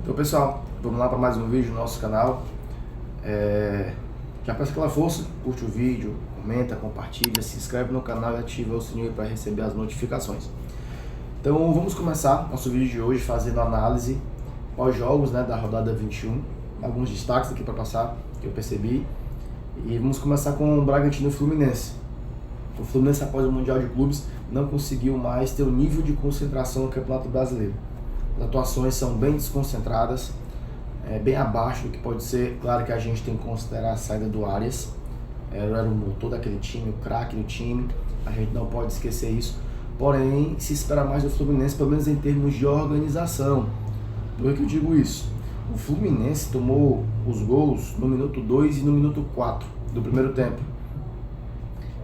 Então pessoal, vamos lá para mais um vídeo no nosso canal. Já peço aquela força, curte o vídeo, comenta, compartilha, se inscreve no canal e ativa o sininho para receber as notificações. Então vamos começar nosso vídeo de hoje fazendo análise aos jogos, da rodada 21. Alguns destaques aqui para passar que eu percebi. E vamos começar com o Bragantino e o Fluminense. O Fluminense, após o Mundial de Clubes, não conseguiu mais ter o nível de concentração no Campeonato Brasileiro. As atuações são bem desconcentradas, bem abaixo do que pode ser. Claro que a gente tem que considerar a saída do Arias, era o motor daquele time, o craque do time, a gente não pode esquecer isso. Porém, se espera mais do Fluminense, pelo menos em termos de organização. Por que eu digo isso? O Fluminense tomou os gols no minuto 2 e no minuto 4 do primeiro tempo.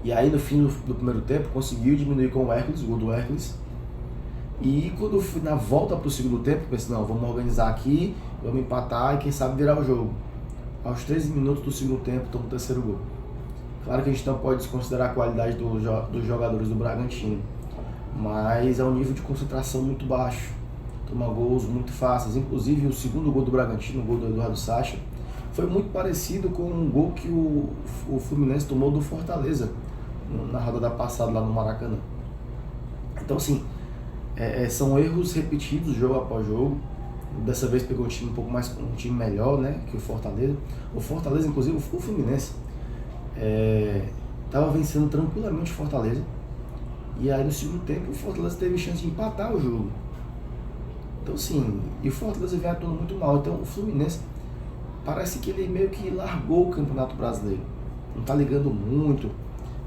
E aí no fim do primeiro tempo conseguiu diminuir com o Hércules, o gol do Hércules. E quando eu fui na volta para o segundo tempo, pensei, não, vamos organizar aqui, vamos empatar e quem sabe virar o jogo. Aos 13 minutos do segundo tempo, toma o terceiro gol. Claro que a gente não pode desconsiderar a qualidade dos jogadores do Bragantino, mas é um nível de concentração muito baixo. Toma gols muito fáceis. Inclusive o segundo gol do Bragantino, o gol do Eduardo Sacha, foi muito parecido com um gol que o Fluminense tomou do Fortaleza na rodada passada lá no Maracanã. Então assim, são erros repetidos jogo após jogo. Dessa vez pegou um time um time melhor, que o Fortaleza. O Fortaleza, inclusive, o Fluminense estava vencendo tranquilamente o Fortaleza. E aí no segundo tempo o Fortaleza teve chance de empatar o jogo. Então assim, e o Fortaleza vem atuando muito mal. Então o Fluminense parece que ele meio que largou o Campeonato Brasileiro. Não está ligando muito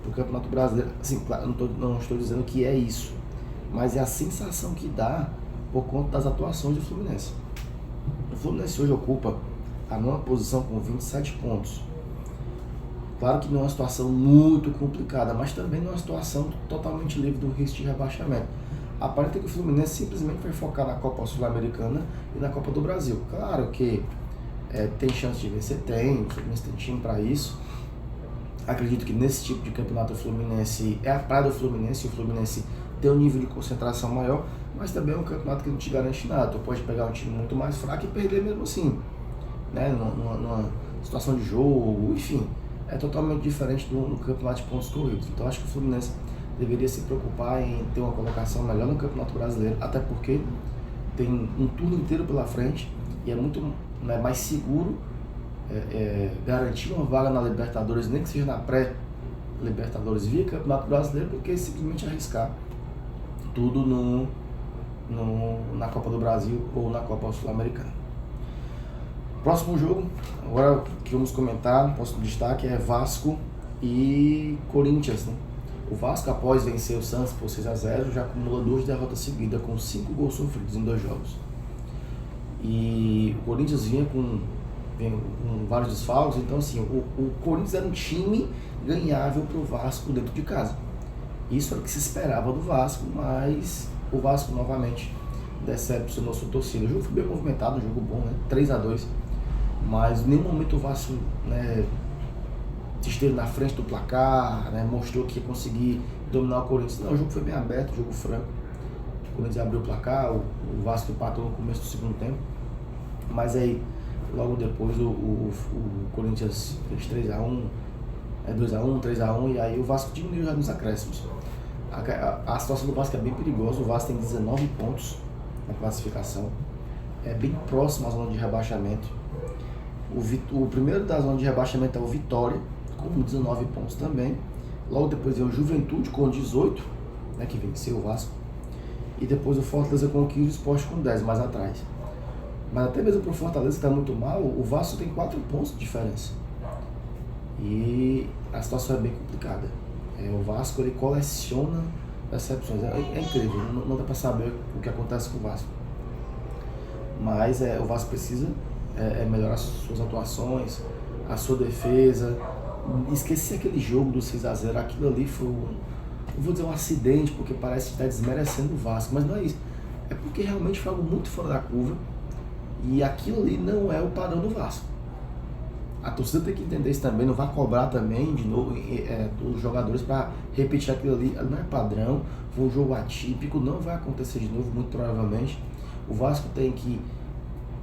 pro Campeonato Brasileiro. Assim, claro, não estou dizendo que é isso, mas é a sensação que dá por conta das atuações do Fluminense. O Fluminense hoje ocupa a nona posição com 27 pontos. Claro que não é uma situação muito complicada, mas também não é uma situação totalmente livre do risco de rebaixamento. Aparenta que o Fluminense simplesmente vai focar na Copa Sul-Americana e na Copa do Brasil. Claro que tem chance de vencer, o Fluminense tem time para isso. Acredito que nesse tipo de campeonato o Fluminense é a praia do Fluminense, o Fluminense tem um nível de concentração maior, mas também é um campeonato que não te garante nada. Tu pode pegar um time muito mais fraco e perder mesmo assim, numa situação de jogo, enfim, é totalmente diferente no campeonato de pontos corridos. Então acho que o Fluminense deveria se preocupar em ter uma colocação melhor no Campeonato Brasileiro, até porque tem um turno inteiro pela frente e é muito mais seguro garantir uma vaga na Libertadores, nem que seja na pré-Libertadores via Campeonato Brasileiro, do que simplesmente arriscar tudo na Copa do Brasil ou na Copa Sul-Americana. Próximo jogo, agora que vamos comentar, o próximo destaque é Vasco e Corinthians. O Vasco, após vencer o Santos por 6-0, já acumula 2 derrotas seguidas, com 5 gols sofridos em 2 jogos. E o Corinthians vinha com vários desfalques, então assim, o Corinthians era um time ganhável para o Vasco dentro de casa. Isso era o que se esperava do Vasco, mas o Vasco novamente decepcionou sua torcida. O jogo foi bem movimentado, um jogo bom, 3-2, mas em nenhum momento o Vasco esteve na frente do placar, mostrou que ia conseguir dominar o Corinthians. Não, o jogo foi bem aberto, jogo franco. O Corinthians abriu o placar, o Vasco empatou no começo do segundo tempo, mas aí logo depois o Corinthians fez 3-1, 2-1, 3-1, e aí o Vasco diminuiu já nos acréscimos. A situação do Vasco é bem perigosa. O Vasco tem 19 pontos na classificação, é bem próximo à zona de rebaixamento. O primeiro da zona de rebaixamento é o Vitória, com 19 pontos também. Logo depois vem o Juventude com 18, que venceu o Vasco. E depois o Fortaleza com 15, o Sport com 10, mais atrás. Mas até mesmo para o Fortaleza, que está muito mal, o Vasco tem 4 pontos de diferença. E a situação é bem complicada. O Vasco, ele coleciona decepções. É incrível, não dá para saber o que acontece com o Vasco. Mas o Vasco precisa melhorar as suas atuações, a sua defesa. Esqueci aquele jogo do 6-0, aquilo ali foi eu vou dizer um acidente, porque parece que está desmerecendo o Vasco, mas não é isso. É porque realmente foi algo muito fora da curva e aquilo ali não é o padrão do Vasco. A torcida tem que entender isso também, não vai cobrar também de novo dos jogadores para repetir aquilo ali, não é padrão, foi um jogo atípico, não vai acontecer de novo, muito provavelmente. O Vasco tem que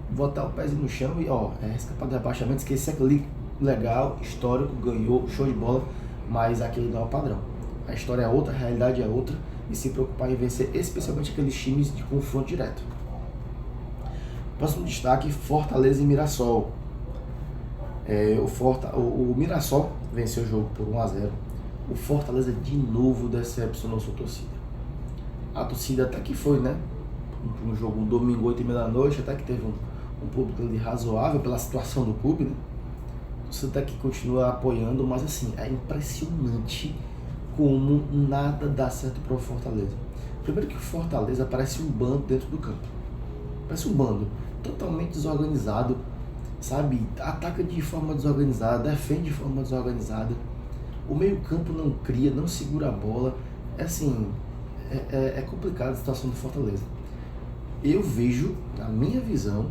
botar o pezinho no chão e, ó, escapar do rebaixamento, esquecer aquele legal, histórico, ganhou, show de bola, mas aquele não é o padrão. A história é outra, a realidade é outra, e se preocupar em vencer especialmente aqueles times de confronto direto. Próximo destaque, Fortaleza e Mirassol. O Mirassol venceu o jogo por 1-0. O Fortaleza de novo decepcionou sua torcida. A torcida até que foi, né? Um jogo um domingo, 8h30, até que teve um público ali razoável pela situação do clube, né? Você até que continua apoiando, mas assim, é impressionante como nada dá certo para o Fortaleza. Primeiro que o Fortaleza parece um bando dentro do campo. Parece um bando, totalmente desorganizado, sabe? Ataca de forma desorganizada, defende de forma desorganizada. O meio campo não cria, não segura a bola. É assim, é complicada a situação do Fortaleza. Eu vejo, na minha visão,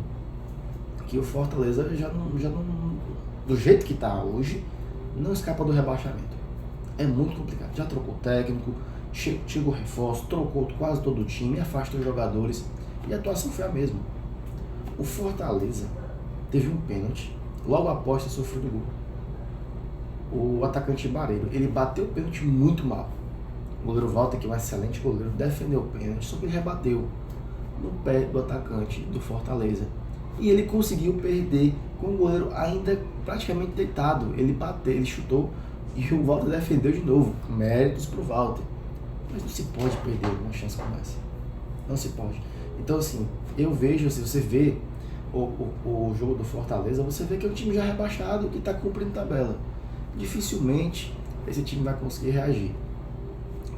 que o Fortaleza já não do jeito que está hoje, não escapa do rebaixamento. É muito complicado. Já trocou técnico, chegou reforço, trocou quase todo o time, afastou os jogadores e a atuação foi a mesma. O Fortaleza teve um pênalti logo após ter sofrido o gol. O atacante Barreiro, ele bateu o pênalti muito mal. O goleiro Walter, que é um excelente goleiro, defendeu o pênalti, só que ele rebateu no pé do atacante do Fortaleza. E ele conseguiu perder com o goleiro ainda praticamente deitado. Ele bateu, ele chutou e o Walter defendeu de novo. Méritos pro Walter. Mas não se pode perder uma chance como essa. Não se pode. Então assim, eu vejo, se você vê o jogo do Fortaleza, você vê que é um time já rebaixado que está cumprindo tabela. Dificilmente esse time vai conseguir reagir.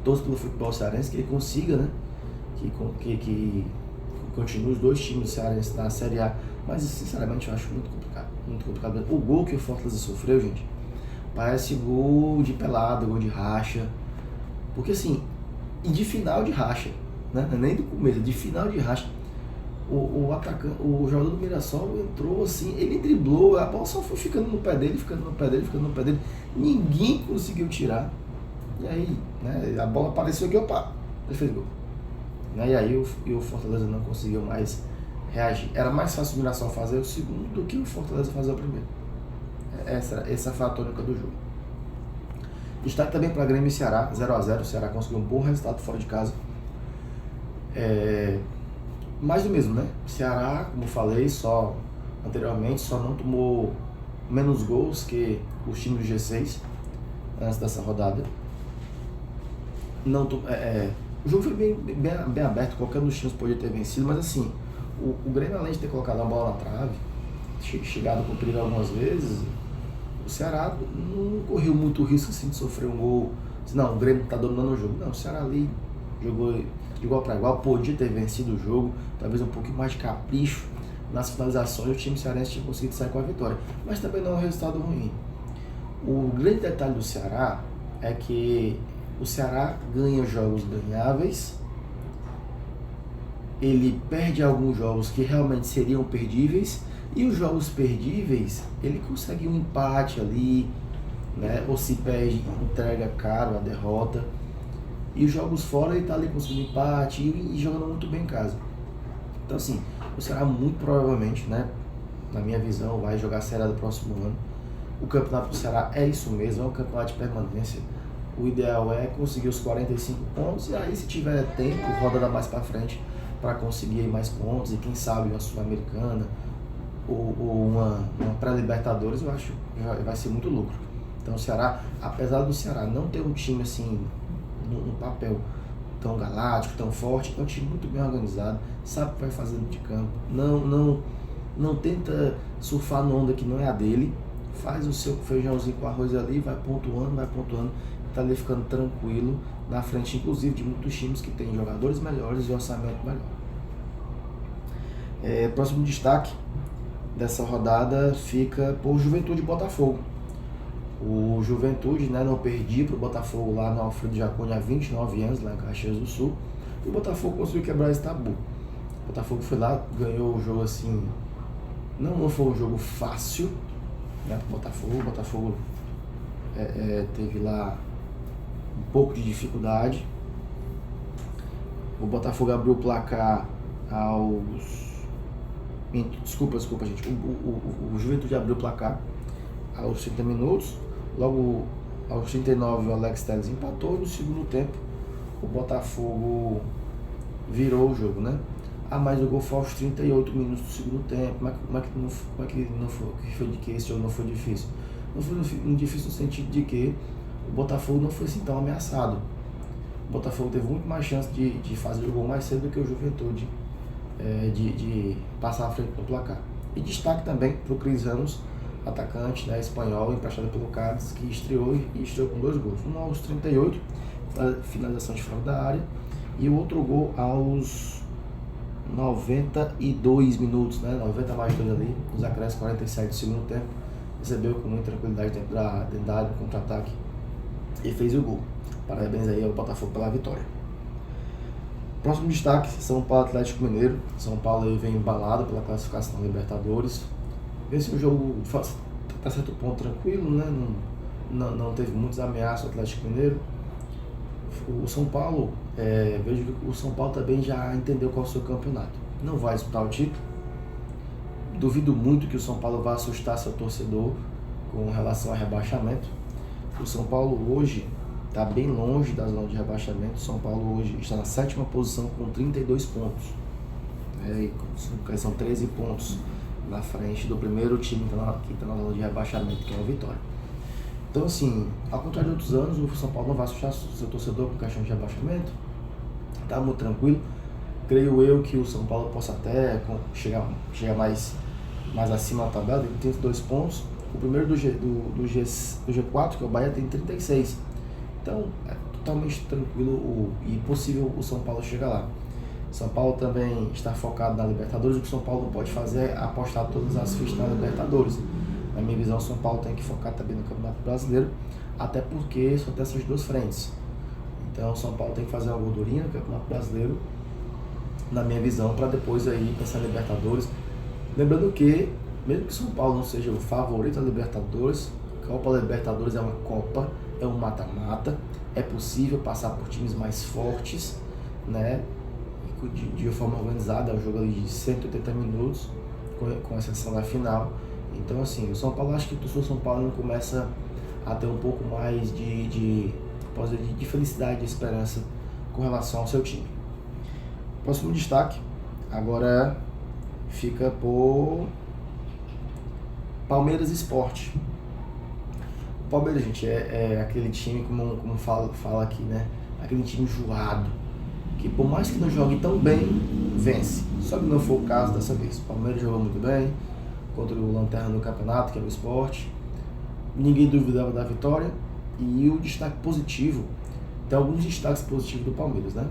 Torço pelo futebol cearense que ele consiga, né? Que continue os dois times do Cearense na Série A, mas sinceramente eu acho muito complicado. Muito complicado. O gol que o Fortaleza sofreu, gente, parece gol de pelada, gol de racha. Porque assim, e de final de racha, né? Nem do começo, de final de racha. O atacante, o jogador do Mirassol entrou assim, ele driblou, a bola só foi ficando no pé dele, ficando no pé dele. Ninguém conseguiu tirar. E aí, né, a bola apareceu aqui, opa, ele fez gol. E aí o Fortaleza não conseguiu mais reagir. Era mais fácil o Mirassol fazer o segundo do que o Fortaleza fazer o primeiro. Essa foi a tônica do jogo. Destaque também para Grêmio e Ceará, 0-0. O Ceará conseguiu um bom resultado fora de casa. Mais do mesmo, né? O Ceará, como falei anteriormente, só não tomou menos gols que os times do G6 antes dessa rodada. O jogo foi bem aberto, qualquer um dos times podia ter vencido, mas assim, o Grêmio, além de ter colocado a bola na trave, chegado com perigo algumas vezes, o Ceará não correu muito risco assim, de sofrer um gol. Não, o Grêmio está dominando o jogo. Não, o Ceará ali jogou de igual para igual, podia ter vencido o jogo, talvez um pouquinho mais de capricho nas finalizações, o time cearense tinha conseguido sair com a vitória, mas também não é um resultado ruim. O grande detalhe do Ceará é que o Ceará ganha jogos ganháveis, ele perde alguns jogos que realmente seriam perdíveis, e os jogos perdíveis, ele consegue um empate ali, né? Ou se perde, entrega caro a derrota. E os jogos fora ele está ali conseguindo empate e jogando muito bem em casa. Então assim, o Ceará muito provavelmente, né, na minha visão, vai jogar a Série A do próximo ano. O campeonato do Ceará é isso mesmo, é um campeonato de permanência. O ideal é conseguir os 45 pontos e aí, se tiver tempo, rodada mais para frente para conseguir mais pontos e quem sabe uma Sul-Americana ou uma pré-Libertadores, eu acho que vai ser muito lucro. Então o Ceará, apesar do Ceará não ter um time assim no papel tão galáctico, tão forte, é um time muito bem organizado, sabe o que vai fazer dentro de campo, não tenta surfar na onda que não é a dele, faz o seu feijãozinho com arroz ali, vai pontuando, tá ali ficando tranquilo, na frente inclusive de muitos times que têm jogadores melhores e orçamento melhor. Próximo destaque dessa rodada fica por Juventude e Botafogo. O Juventude, né, não perdia para o Botafogo lá no Alfredo Jaconi há 29 anos, lá em Caxias do Sul. E o Botafogo conseguiu quebrar esse tabu. O Botafogo foi lá, ganhou o jogo assim. Não foi um jogo fácil, né, para o Botafogo teve lá um pouco de dificuldade. O Botafogo abriu o placar aos Desculpa, gente. O Juventude abriu o placar aos 30 minutos. Logo aos 39 o Alex Telles empatou. E no segundo tempo o Botafogo virou o jogo, né? Mas o gol foi aos 38 minutos do segundo tempo. Como é que não foi, que esse jogo não foi difícil? Não foi difícil no sentido de que o Botafogo não foi assim tão ameaçado. O Botafogo teve muito mais chance de fazer o gol mais cedo do que o Juventude de passar à frente no placar. E destaque também para o Cris Ramos, atacante, né, espanhol, emprestado pelo Cádiz, que estreou com 2 gols. Um aos 38, finalização de fora da área, e o outro gol aos 92 minutos, né, 90 mais 2 ali, nos acréscimos 47 do segundo tempo. Recebeu com muita tranquilidade dentro da área, no contra-ataque, e fez o gol. Parabéns aí ao Botafogo pela vitória. Próximo destaque, São Paulo Atlético Mineiro. São Paulo aí vem embalado pela classificação da Libertadores. Esse jogo, até certo ponto, tranquilo, né? Não teve muitos ameaças ao Atlético Mineiro. O São Paulo, vejo que o São Paulo também já entendeu qual é o seu campeonato. Não vai disputar o título. Duvido muito que o São Paulo vá assustar seu torcedor com relação a rebaixamento. O São Paulo hoje está bem longe da zona de rebaixamento. O São Paulo hoje está na 7ª posição com 32 pontos. São 13 pontos na frente do primeiro time que está na zona de rebaixamento, que é o Vitória. Então, assim, ao contrário de outros anos, o São Paulo não vai assustar seu torcedor com questão de rebaixamento. Está muito tranquilo. Creio eu que o São Paulo possa até chegar mais acima da tabela, tem 32 pontos. O primeiro do G4, que é o Bahia, tem 36. Então, é totalmente tranquilo e possível o São Paulo chegar lá. São Paulo também está focado na Libertadores. O que o São Paulo não pode fazer é apostar todas as fichas na Libertadores. Na minha visão, o São Paulo tem que focar também no Campeonato Brasileiro, até porque só tem essas 2 frentes. Então, o São Paulo tem que fazer uma gordurinha no Campeonato Brasileiro, na minha visão, para depois aí pensar em Libertadores. Lembrando que, mesmo que o São Paulo não seja o favorito da Libertadores, a Copa Libertadores é uma Copa, é um mata-mata, é possível passar por times mais fortes, né? De forma organizada, é um jogo ali de 180 minutos, com exceção da final. Então, assim, o São Paulo, acho que o São Paulo começa a ter um pouco mais de felicidade, de esperança com relação ao seu time. Próximo destaque, agora fica por Palmeiras Sport. O Palmeiras, gente, é aquele time, como fala aqui, né? Aquele time enjoado, que por mais que não jogue tão bem, vence. Só que não foi o caso dessa vez. O Palmeiras jogou muito bem contra o lanterna do campeonato, que é o Sport. Ninguém duvidava da vitória. E o destaque positivo, tem alguns destaques positivos do Palmeiras, né?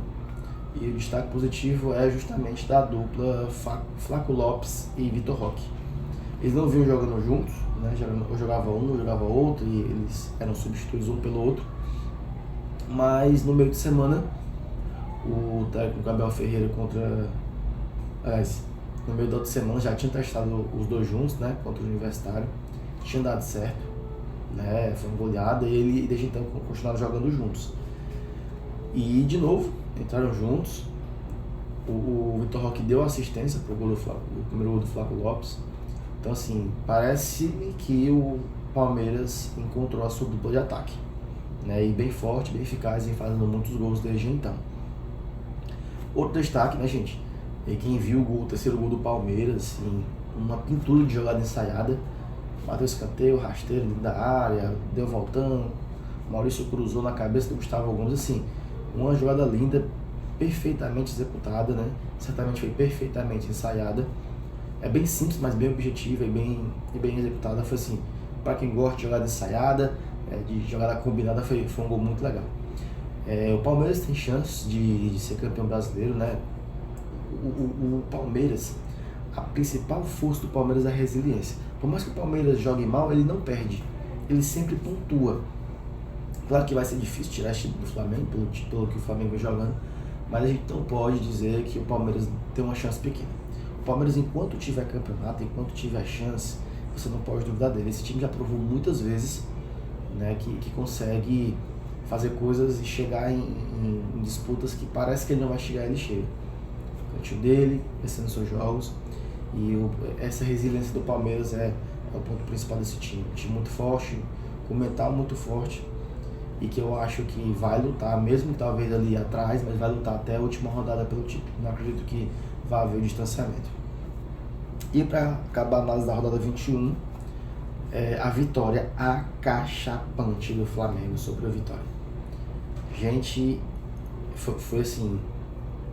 E o destaque positivo é justamente da dupla Flaco Lopes e Vitor Roque. Eles não vinham jogando juntos, né? Eu jogava um, eu jogava outro, e eles eram substituídos um pelo outro. Mas no meio de semana, o técnico Gabriel Ferreira no meio da outra semana já tinha testado os 2 juntos, né? Contra o Universitário. Tinha dado certo, né? Foi uma goleada e ele desde então continuaram jogando juntos. E de novo, entraram juntos. O Vitor Roque deu assistência pro primeiro gol do Flaco Lopes. Então, assim, parece-me que o Palmeiras encontrou a sua dupla de ataque, né? E bem forte, bem eficaz, e fazendo muitos gols desde então. Outro destaque, né, gente? E quem viu o terceiro gol do Palmeiras, assim, uma pintura de jogada ensaiada. Bateu escanteio, rasteiro dentro da área, deu voltando. Maurício cruzou na cabeça do Gustavo Gomes, assim, uma jogada linda, perfeitamente executada, né? Certamente foi perfeitamente ensaiada. É bem simples, mas bem objetiva e bem executada. Foi assim, para quem gosta de jogada ensaiada, de jogada combinada, foi um gol muito legal. O Palmeiras tem chances de ser campeão brasileiro, né? O Palmeiras, a principal força do Palmeiras é a resiliência. Por mais que o Palmeiras jogue mal, ele não perde, ele sempre pontua. Claro que vai ser difícil tirar esse time do Flamengo, pelo que o Flamengo vem jogando, mas a gente não pode dizer que o Palmeiras tem uma chance pequena. O Palmeiras, enquanto tiver campeonato, enquanto tiver chance, você não pode duvidar dele. Esse time já provou muitas vezes, né, que consegue fazer coisas e chegar em disputas que parece que ele não vai chegar, ele chega. O cantinho dele, vencendo seus jogos. Essa resiliência do Palmeiras é o ponto principal desse time. Um time muito forte, com mental muito forte, e que eu acho que vai lutar, mesmo talvez ali atrás, mas vai lutar até a última rodada pelo título. Não acredito que vá haver o distanciamento. E para acabar a análise da rodada 21, a vitória acachapante do Flamengo sobre a Vitória. Gente, foi assim,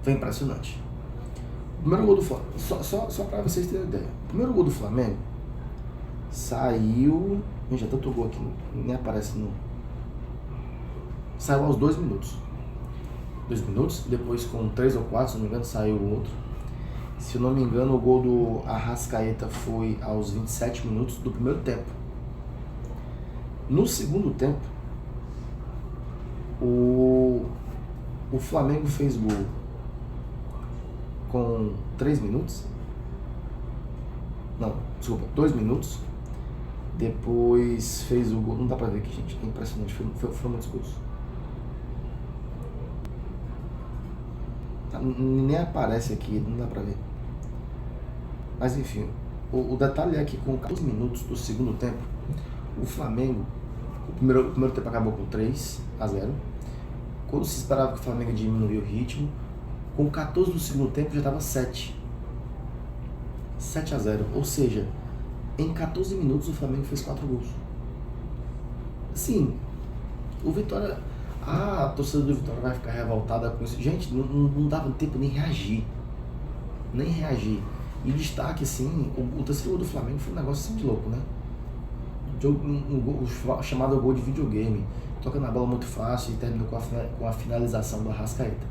foi impressionante. O primeiro gol do Flamengo, só para vocês terem ideia, o primeiro gol do Flamengo saiu, já tanto gol aqui, nem aparece no... Saiu aos 2 minutos. 2 minutos, depois com 3 ou 4, se não me engano, saiu o outro. Se eu não me engano, o gol do Arrascaeta foi aos 27 minutos do primeiro tempo. No segundo tempo, o Flamengo fez gol com 3 minutos. Não, desculpa, 2 minutos. Depois fez o gol. Não dá pra ver aqui, gente. É impressionante. Foram muitos gols. Nem aparece aqui, não dá pra ver. Mas enfim, o detalhe é que com 14 minutos do segundo tempo, o Flamengo, o primeiro tempo acabou com 3-0. Quando se esperava que o Flamengo diminuía o ritmo, com 14 do segundo tempo já estava 7-0. Ou seja, em 14 minutos o Flamengo fez 4 gols. Sim, o Vitória... a torcida do Vitória vai ficar revoltada com isso. Gente, não dava tempo nem reagir. E destaque, assim, o terceiro gol do Flamengo foi um negócio assim de louco, né? O chamado gol de videogame. Toca na bola muito fácil e terminou com a finalização do Arrascaeta.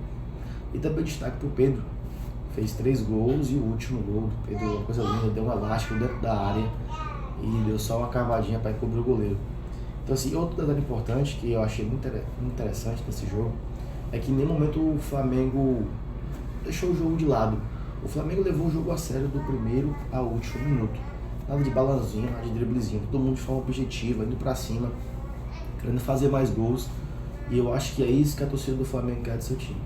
E também destaque pro Pedro. Fez 3 gols e o último gol do Pedro, uma coisa linda, deu um elástico dentro da área e deu só uma cavadinha para encobrir o goleiro. Então, assim, outro detalhe importante que eu achei muito interessante nesse jogo é que em nenhum momento o Flamengo deixou o jogo de lado. O Flamengo levou o jogo a sério do primeiro ao último minuto. Nada de balanzinho, nada de driblezinho. Todo mundo de forma objetiva, indo pra cima, querendo fazer mais gols. E eu acho que é isso que a torcida do Flamengo quer do seu time.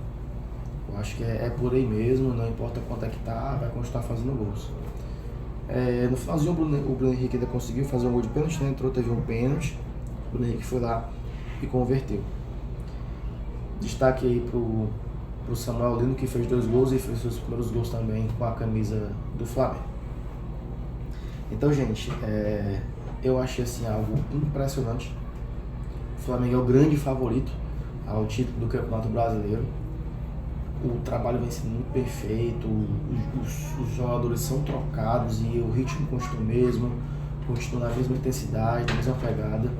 Eu acho que é por aí mesmo, não importa quanto é que tá, vai continuar fazendo gols. No finalzinho o Bruno Henrique ainda conseguiu fazer um gol de pênalti, né? Entrou, teve um pênalti. O Bruno Henrique foi lá e converteu. Destaque aí pro Samuel Lino, que fez 2 gols e fez seus primeiros gols também com a camisa do Flamengo. Então, gente, eu achei assim algo impressionante. O Flamengo é o grande favorito ao título do Campeonato Brasileiro. O trabalho vem sendo muito perfeito, os jogadores são trocados e o ritmo continua o mesmo, continua na mesma intensidade, na mesma pegada.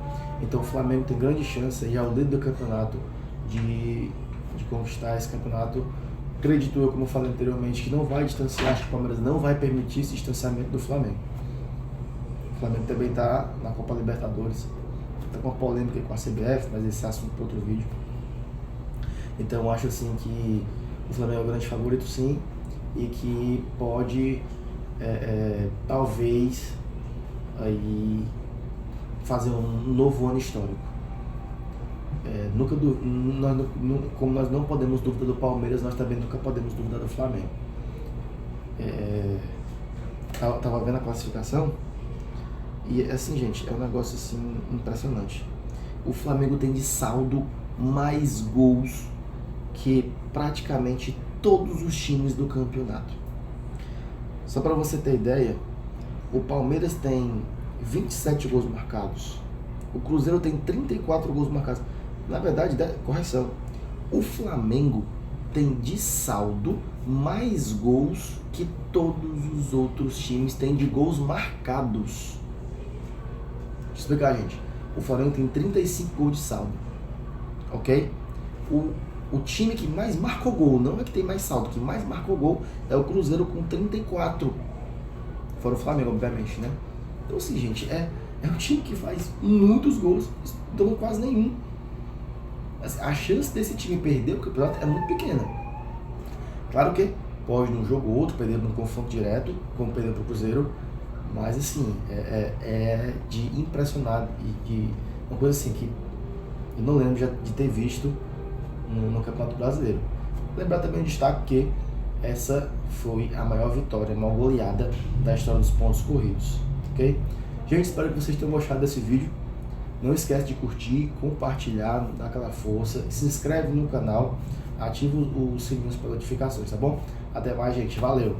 Então o Flamengo tem grande chance aí ao líder do campeonato de conquistar esse campeonato. Acredito eu, como eu falei anteriormente, que não vai distanciar, acho que o Palmeiras não vai permitir esse distanciamento do Flamengo. O Flamengo também está na Copa Libertadores, está com uma polêmica com a CBF, mas esse é assunto para outro vídeo. Então eu acho assim que o Flamengo é o grande favorito, sim, e que pode talvez aí fazer um novo ano histórico. Como nós não podemos duvidar do Palmeiras, nós também nunca podemos duvidar do Flamengo. Tava vendo a classificação e assim, gente, é um negócio assim impressionante. O Flamengo tem de saldo mais gols que praticamente todos os times do campeonato. Só para você ter ideia, o Palmeiras tem 27 gols marcados, o Cruzeiro tem 34 gols marcados. Na verdade, correção, o Flamengo tem de saldo mais gols que todos os outros times têm de gols marcados. Deixa eu explicar, gente. O Flamengo tem 35 gols de saldo, ok? O time que mais marcou gol, não é que tem mais saldo, que mais marcou gol é o Cruzeiro com 34. Fora o Flamengo, obviamente, né? Então, assim, gente, é um time que faz muitos gols, então quase nenhum. A chance desse time perder o campeonato é muito pequena. Claro que pode num jogo ou outro perder num confronto direto, como perdeu para o Cruzeiro, mas assim, é de impressionar e de uma coisa assim que eu não lembro de ter visto no Campeonato Brasileiro. Lembrar também o destaque que essa foi a maior vitória, a maior goleada da história dos pontos corridos, ok? Gente, espero que vocês tenham gostado desse vídeo. Não esquece de curtir, compartilhar, dar aquela força, se inscreve no canal, ativa os sininhos para notificações, tá bom? Até mais, gente. Valeu!